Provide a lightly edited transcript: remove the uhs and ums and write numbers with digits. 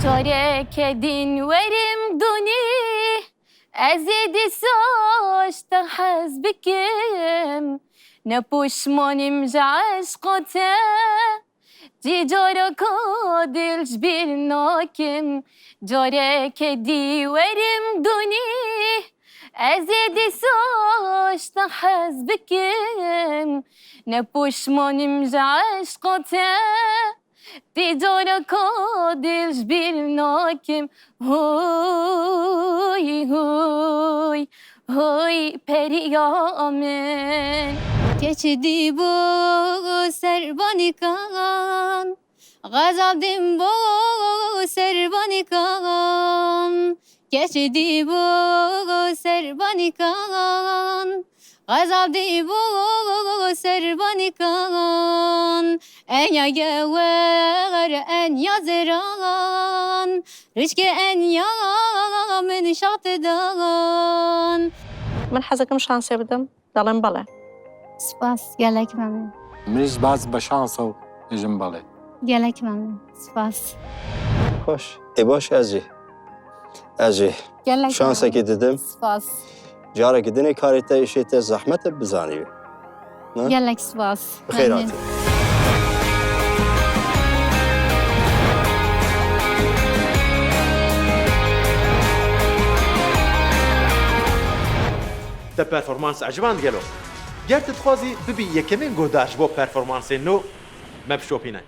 جارك دين ورم دوني أزيد ساش حزبكم نبوش مانم جعش قطع دي جارك دلش بالناكم جارك دي ورم دوني أزيد ساش حزبكم نبوش مانم جعش قطع دیدار کادلش بالناکم هوی هوی هوی پریامن geçti bu serbanikan gazabdim bu serbanikan geçti bu serbanikan gazabdi bu serbanikan en ya gever en ya zeran rişke en ya من şatıdan من حەزەکەم شانسێ بدەم دەڵێم بەڵێ سپاس گەلێک مەمنون منیش باز بە شانسە و دژم بەڵێ گەلێک مەمنون سپاس Hoş. Baş Ezi. گەلێک Şansaki dedim. سپاس Careki dine karite işete zahmete bizaniye. گەلێک سپاس Bixeyratı. Te performans عجبان gelo. Ger tu dixwazî bibî yekemîn godaş bo performansên nû me bişopîne.